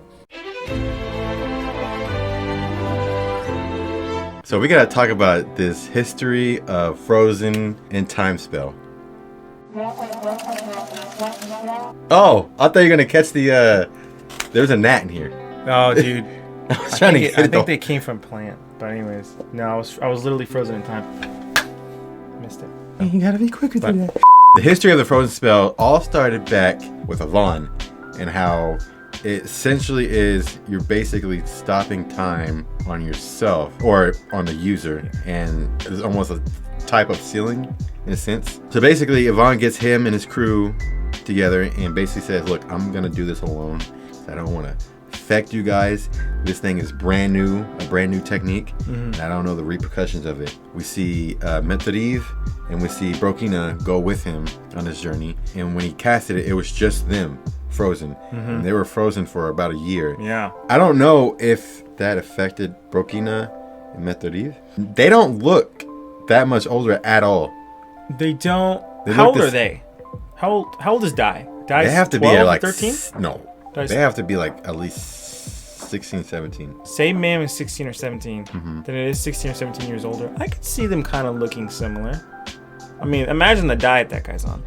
Speaker 2: So we gotta talk about this history of Frozen and Time Spell. Oh, I thought you were gonna catch the. There's a gnat in here.
Speaker 1: Oh, dude.
Speaker 2: I was trying to get it.
Speaker 1: I think they came from plant, but anyways, no, I was literally frozen in time. Missed it.
Speaker 2: You gotta be quick with that. The history of the Frozen spell all started back with Vearn, and how it essentially is you're basically stopping time on yourself or on the user, and it's almost a type of ceiling in a sense. So basically, Vearn gets him and his crew together and basically says, "Look, I'm gonna do this alone. I don't want to affect you guys. This thing is brand new, a brand new technique, and I don't know the repercussions of it." We see Medroa and we see Brokina go with him on this journey, and when he casted it, it was just them frozen, and they were frozen for about a year.
Speaker 1: Yeah.
Speaker 2: I don't know if that affected Brokina and Medroa. They don't look that much older at all.
Speaker 1: They don't. How old are they? How old is Dai? Dai's
Speaker 2: they have to
Speaker 1: 12,
Speaker 2: be like
Speaker 1: 13?
Speaker 2: No.
Speaker 1: Dai's,
Speaker 2: they have to be like at least 16, 17.
Speaker 1: Say Mam is 16 or 17. Then it is 16 or 17 years older. I could see them kind of looking similar. I mean, imagine the diet that guy's on.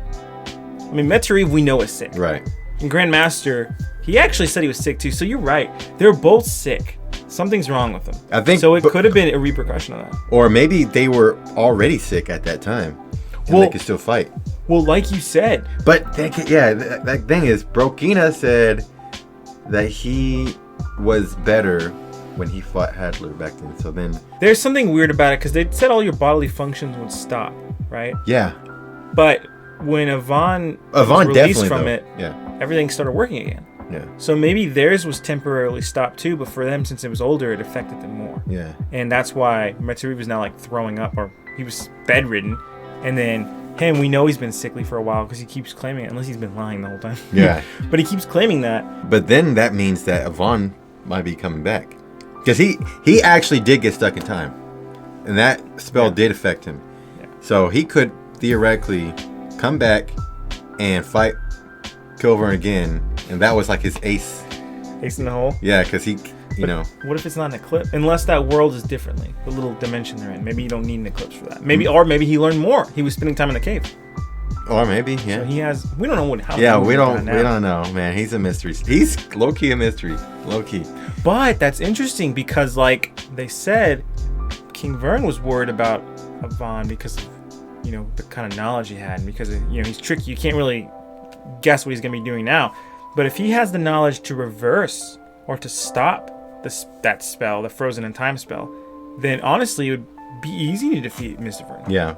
Speaker 1: I mean, Medroa we know is sick.
Speaker 2: Right.
Speaker 1: And Grandmaster, he actually said he was sick too. So you're right. They're both sick. Something's wrong with them.
Speaker 2: I think
Speaker 1: so. It could have been a repercussion of that.
Speaker 2: Or maybe they were already sick at that time, and they could still fight.
Speaker 1: Well, like you said.
Speaker 2: But that thing is, Brokina said that he was better when he fought Hadler back then. So then
Speaker 1: there's something weird about it because they said all your bodily functions would stop, right?
Speaker 2: Yeah.
Speaker 1: But when Vearn was released from it, everything started working again.
Speaker 2: Yeah.
Speaker 1: So maybe theirs was temporarily stopped too, but for them, since it was older, it affected them more.
Speaker 2: Yeah.
Speaker 1: And that's why Medroa was now like throwing up, or he was bedridden, and then him, we know he's been sickly for a while because he keeps claiming it, unless he's been lying the whole time.
Speaker 2: Yeah.
Speaker 1: But he keeps claiming that.
Speaker 2: But then that means that Vearn might be coming back, because he actually did get stuck in time, and that spell did affect him.
Speaker 1: Yeah.
Speaker 2: So he could theoretically come back and fight Killvearn again, and that was like his ace
Speaker 1: in the hole.
Speaker 2: Yeah, because he, know.
Speaker 1: What if it's not an eclipse? Unless that world is differently, the little dimension they're in. Maybe you don't need an eclipse for that. Maybe, or maybe he learned more. He was spending time in a cave.
Speaker 2: Or maybe, yeah.
Speaker 1: So he has. We don't know what. How
Speaker 2: we don't know, man. He's a mystery. He's low key a mystery, low key.
Speaker 1: But that's interesting because, like they said, Killvearn was worried about Vearn because of, the kind of knowledge he had, and because he's tricky. You can't really guess what he's gonna be doing now. But if he has the knowledge to reverse or to stop that spell, the frozen in time spell, then honestly it would be easy to defeat Mystvearn.
Speaker 2: Yeah.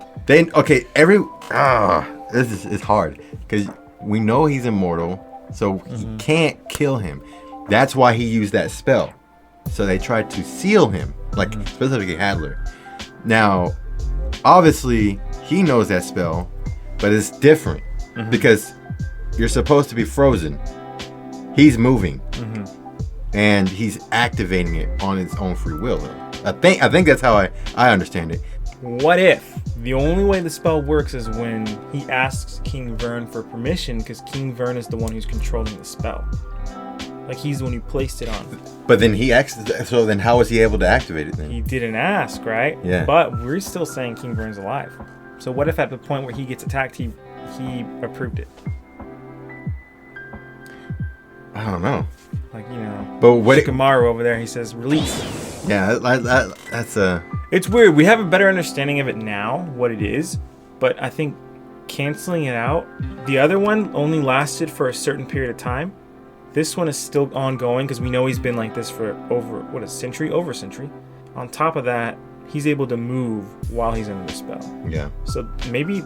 Speaker 2: This is hard because we know he's immortal, so he can't kill him. That's why he used that spell. So they tried to seal him, like specifically Hadler. Now, obviously he knows that spell, but it's different because you're supposed to be frozen. He's moving. And he's activating it on his own free will, though. I think that's how I understand it.
Speaker 1: What if the only way the spell works is when he asks Killvearn for permission, because Killvearn is the one who's controlling the spell. Like, he's the one who placed it on.
Speaker 2: But then he asked, so then how was he able to activate it then?
Speaker 1: He didn't ask, right?
Speaker 2: Yeah.
Speaker 1: But we're still saying Killvearn's alive. So what if at the point where he gets attacked, he approved it?
Speaker 2: I don't know.
Speaker 1: Like,
Speaker 2: but what
Speaker 1: Shikamaru over there, he says release.
Speaker 2: Yeah, that's a.
Speaker 1: It's weird. We have a better understanding of it now, what it is, but I think canceling it out. The other one only lasted for a certain period of time. This one is still ongoing because we know he's been like this for over a century. On top of that, he's able to move while he's under the spell.
Speaker 2: Yeah.
Speaker 1: So maybe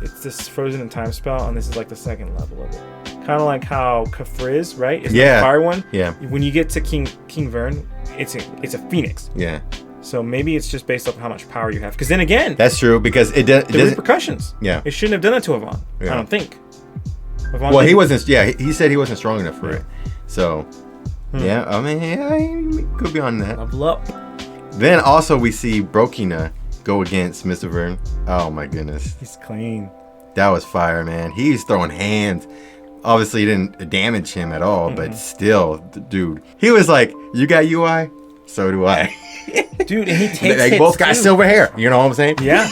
Speaker 1: it's this frozen in time spell, and this is like the second level of it. Kind of like how Kafriz, right? It's the fire one.
Speaker 2: Yeah.
Speaker 1: When you get to Killvearn, it's a phoenix.
Speaker 2: Yeah.
Speaker 1: So maybe it's just based off how much power you have. Because then again,
Speaker 2: that's true because it doesn't.
Speaker 1: Repercussions.
Speaker 2: Yeah.
Speaker 1: It shouldn't have done that to Vearn.
Speaker 2: Yeah.
Speaker 1: I don't think.
Speaker 2: Well, he wasn't. Yeah, he said he wasn't strong enough for it. So, yeah, I mean, he could be on that.
Speaker 1: Level up.
Speaker 2: Then also we see Brokina go against Mystvearn. Oh my goodness.
Speaker 1: He's clean.
Speaker 2: That was fire, man. He's throwing hands. Obviously, he didn't damage him at all, but still, dude. He was like, "You got UI, so do I."
Speaker 1: Dude, and he takes
Speaker 2: they both got silver hair. You know what I'm saying?
Speaker 1: Yeah.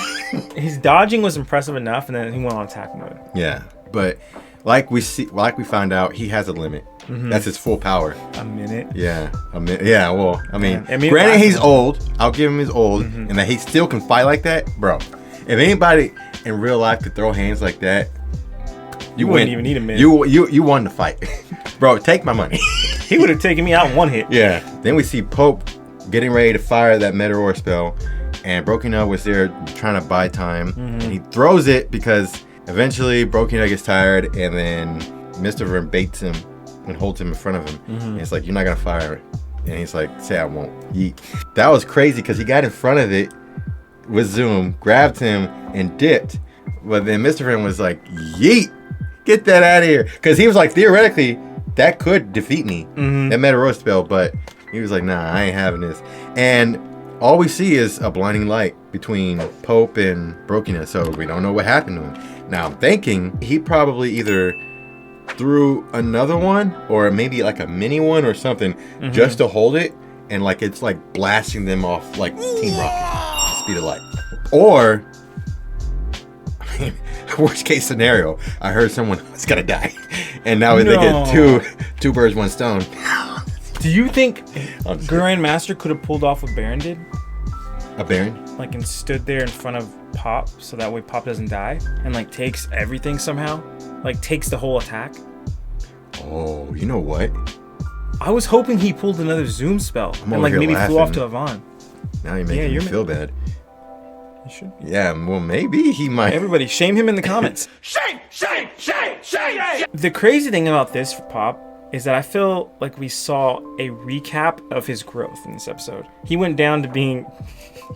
Speaker 1: His dodging was impressive enough, and then he went on attack mode.
Speaker 2: Yeah, but like we found out, he has a limit. That's his full power.
Speaker 1: A minute.
Speaker 2: Yeah, a minute. Yeah, well, I mean,
Speaker 1: I mean,
Speaker 2: granted, he's old. I'll give him his old, and that he still can fight like that, bro. If anybody in real life could throw hands like that, you
Speaker 1: wouldn't
Speaker 2: win.
Speaker 1: even need a minute.
Speaker 2: You won the fight, bro. Take my money.
Speaker 1: He would have taken me out in one hit.
Speaker 2: Yeah. Then we see Popp getting ready to fire that Medroa spell, and Brokina was there trying to buy time. And he throws it because eventually Brokina gets tired, and then Mystvearn baits him and holds him in front of him. And it's like, you're not gonna fire it. And he's like, say I won't. Yeet. That was crazy because he got in front of it with Zoom, grabbed him, and dipped. But then Mystvearn was like, yeet, get that out of here. Because he was like, theoretically, that could defeat me, that Medroa spell, but he was like, nah, I ain't having this. And all we see is a blinding light between Popp and Brokina, so we don't know what happened to him. Now I'm thinking he probably either threw another one or maybe like a mini one or something just to hold it, and like it's like blasting them off like Team Rocket, speed of light. Or, I mean, worst case scenario, I heard someone was gonna die, and now they get two birds, one stone.
Speaker 1: Do you think Grandmaster could have pulled off what Vearn did?
Speaker 2: A Vearn?
Speaker 1: Like, and stood there in front of Popp so that way Popp doesn't die, and like takes everything somehow, like takes the whole attack.
Speaker 2: Oh, you know what?
Speaker 1: I was hoping he pulled another Zoom spell and like maybe flew off to Vearn.
Speaker 2: Now you're making me feel bad.
Speaker 1: You should.
Speaker 2: Yeah, well, maybe he might.
Speaker 1: Everybody, shame him in the comments.
Speaker 3: Shame!
Speaker 1: The crazy thing about this for Popp is that I feel like we saw a recap of his growth in this episode. He went down to being...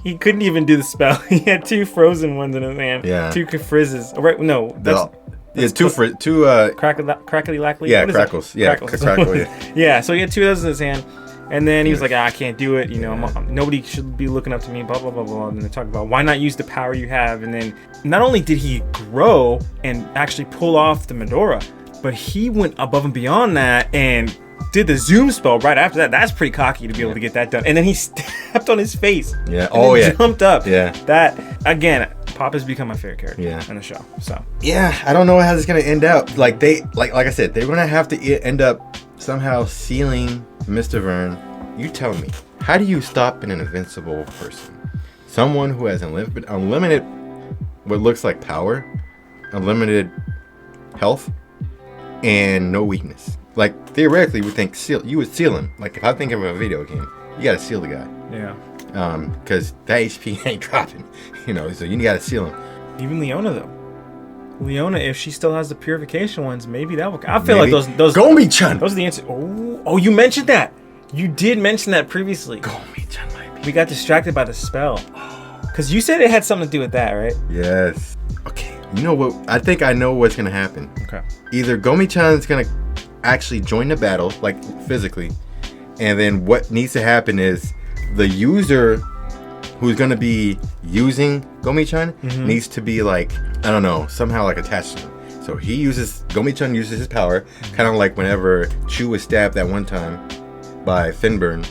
Speaker 1: He couldn't even do the spell. He had 2 frozen ones in his hand.
Speaker 2: Yeah. 2
Speaker 1: frizzes. Oh, right, no. That's
Speaker 2: 2
Speaker 1: crackly lackly.
Speaker 2: Yeah, crackles. Yeah, crackle. Yeah.
Speaker 1: Yeah. So he had 2 of those in his hand, and then he was like, I can't do it. You know, nobody should be looking up to me. Blah blah blah blah. And then they talk about why not use the power you have. And then not only did he grow and actually pull off the Medroa, but he went above and beyond that and did the Zoom spell right after that. That's pretty cocky to be able to get that done. And then he stepped on his face.
Speaker 2: Yeah. Oh yeah.
Speaker 1: Jumped up.
Speaker 2: Yeah.
Speaker 1: That again. Popp has become my favorite character in the show. So
Speaker 2: yeah, I don't know how this is gonna end up. Like like I said, they're gonna have to end up somehow sealing Mystvearn. You tell me, how do you stop an invincible person? Someone who has unlimited, what looks like power, unlimited health, and no weakness. Like theoretically, we think you would seal him. Like if I think of a video game, you gotta seal the guy.
Speaker 1: Yeah.
Speaker 2: Because that HP ain't dropping, you know, so you gotta seal him.
Speaker 1: Even Leona though. Leona, if she still has the purification ones, maybe that will. I feel like those
Speaker 2: Gomi-chan.
Speaker 1: Those are the answers. Oh, you mentioned that. You did mention that previously.
Speaker 2: Gomi-chan might be.
Speaker 1: We got distracted by the spell. Because you said it had something to do with that, right?
Speaker 2: Yes. Okay. You know what? I think I know what's gonna happen.
Speaker 1: Okay.
Speaker 2: Either Gomi-chan's gonna actually join the battle, like physically, and then what needs to happen is the user who's gonna be using Gomi-chan needs to be like, I don't know, somehow like attached to him. So Gomi-chan uses his power, kind of like whenever Chu was stabbed that one time by Finburn,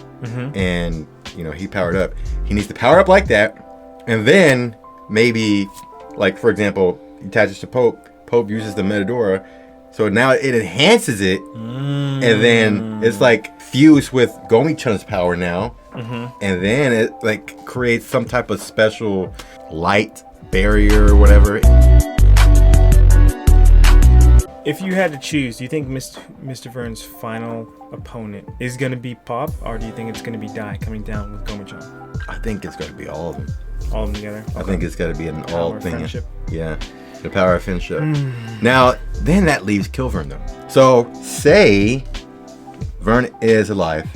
Speaker 2: and you know he powered up. He needs to power up like that, and then maybe, like for example, he attaches to Popp. Popp uses the Medroa, so now it enhances it, and then it's like fused with Gomi-chan's power now. And then it like creates some type of special light barrier or whatever.
Speaker 1: If you had to choose, do you think Mystvearn's final opponent is going to be Popp, or do you think it's going to be Dai coming down with Gomi-chan?
Speaker 2: I think it's going to be all of them.
Speaker 1: All of them together? Okay.
Speaker 2: I think it's got to be an all thing.
Speaker 1: Friendship.
Speaker 2: Yeah, the power of friendship. Now, then that leaves Killvearn though. So, say Vearn is alive.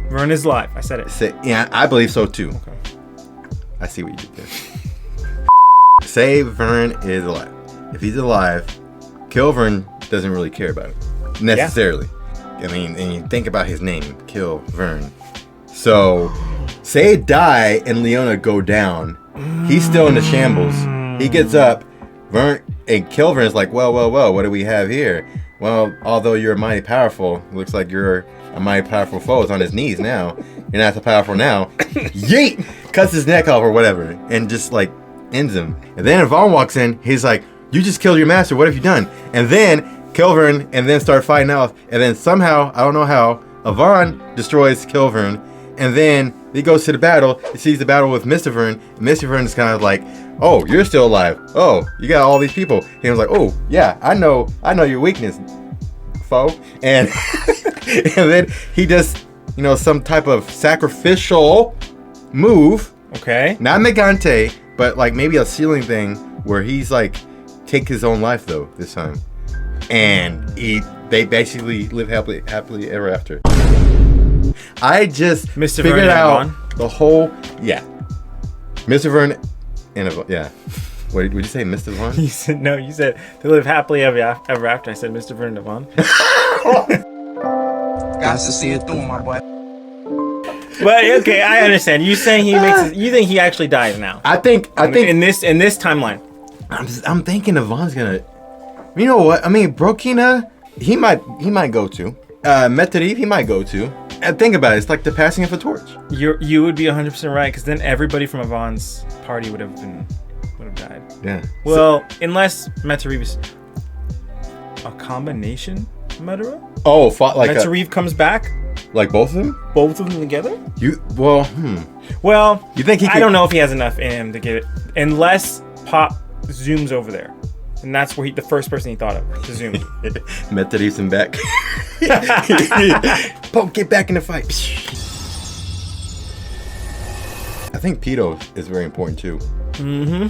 Speaker 1: Vearn is alive. I said it.
Speaker 2: Yeah, I believe so too.
Speaker 1: Okay.
Speaker 2: I see what you did there. Say Vearn is alive. If he's alive, Killvearn doesn't really care about it necessarily. I mean, and you think about his name, Killvearn. So, say Die and Leona go down. He's still in the shambles. He gets up. Vearn and Killvearn's like, well, what do we have here? Well, although you're mighty powerful, looks like you're a mighty powerful foe. It's on his knees now. You're not so powerful now. Yeet! Cuts his neck off or whatever, and just like ends him. And then Vearn walks in. He's like, you just killed your master. What have you done? And then Killvearn and then start fighting out. And then somehow, I don't know how, Vearn destroys Killvearn. And then he goes to the battle. He sees the battle with Mystvearn. Mystvearn is kind of like, oh, you're still alive. Oh, you got all these people. He was like, oh, yeah, I know your weakness, foe. And and then he does, some type of sacrificial move.
Speaker 1: Okay.
Speaker 2: Not Megante, but like maybe a ceiling thing where he's like take his own life though this time. And they basically live happily ever after. I just figured out the whole Mystvearn and yeah. What did you say, Mystvearn?
Speaker 1: You said no. You said they live happily ever after. I said Mystvearn and Yvonne.
Speaker 14: Got to see it through, my boy.
Speaker 2: But okay, I understand. You saying you think he actually dies now? I think
Speaker 1: in this timeline.
Speaker 2: I'm thinking Yvonne's gonna. You know what? I mean, Brokina, he might go to. Medroa, he might go to. And think about it. It's like the passing of a torch.
Speaker 1: You would be 100% right, because then everybody from Yvonne's party would have died.
Speaker 2: Yeah.
Speaker 1: Well, unless Medroa was a combination of Medroa.
Speaker 2: Oh, like
Speaker 1: Medroa comes back.
Speaker 2: Like both of them?
Speaker 1: Both of them together?
Speaker 2: Well,
Speaker 1: you think I don't know if he has enough in him to get it, unless Popp zooms over there. And that's where the first person he thought of to zoom.
Speaker 2: Medroa's in back. Popp, get back in the fight. I think Pedo is very important too.
Speaker 1: Mm-hmm.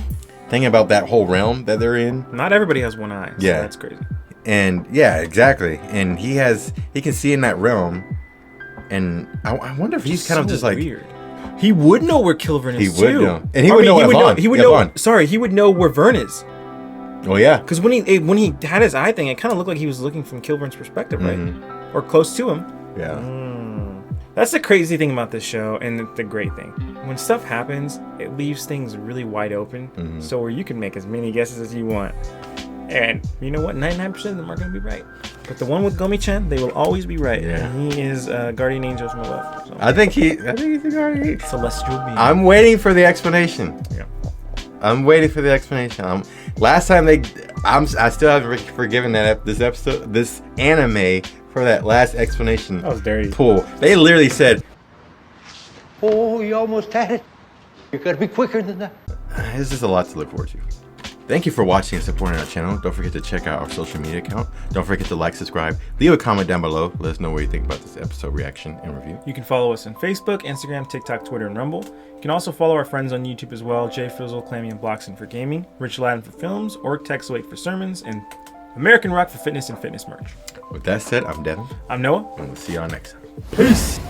Speaker 2: Thinking about that whole realm that they're in.
Speaker 1: Not everybody has one eye. So
Speaker 2: yeah,
Speaker 1: that's crazy.
Speaker 2: And yeah, exactly. And he can see in that realm. And I wonder if he's kind of just like
Speaker 1: weird. He would know where Killvearn is.
Speaker 2: He would know, and he would know Yvonne.
Speaker 1: He would know. Sorry, he would know where Vearn is.
Speaker 2: Oh yeah,
Speaker 1: because when he had his eye thing, it kind of looked like he was looking from Killvearn's perspective, right, or close to him.
Speaker 2: Yeah.
Speaker 1: That's the crazy thing about this show, and the great thing. When stuff happens, it leaves things really wide open, so where you can make as many guesses as you want. And you know what? 99% of them are going to be right. But the one with Gomi-chan, they will always be right.
Speaker 2: Yeah.
Speaker 1: And he is a guardian angel from above. So.
Speaker 2: I think he's a guardian angel.
Speaker 1: Celestial being.
Speaker 2: I'm waiting for the explanation.
Speaker 1: Yeah.
Speaker 2: I'm waiting for the explanation. Last time I still haven't forgiven this anime for that last explanation.
Speaker 1: That was dirty.
Speaker 2: Pull. They literally said,
Speaker 8: "Oh, you almost had it. You gotta be quicker than that."
Speaker 2: It's just a lot to look forward to. Thank you for watching and supporting our channel. Don't forget to check out our social media account. Don't forget to like, subscribe, leave a comment down below. Let us know what you think about this episode reaction and review.
Speaker 1: You can follow us on Facebook, Instagram, TikTok, Twitter, and Rumble. You can also follow our friends on YouTube as well. Jay Fizzle, Clammy, and Bloxon for gaming, Rich Latin for films, Orc Texawake for sermons, and American Rock for fitness and fitness merch.
Speaker 2: With that said, I'm Devin.
Speaker 1: I'm Noah.
Speaker 2: And we'll see y'all next time.
Speaker 1: Peace.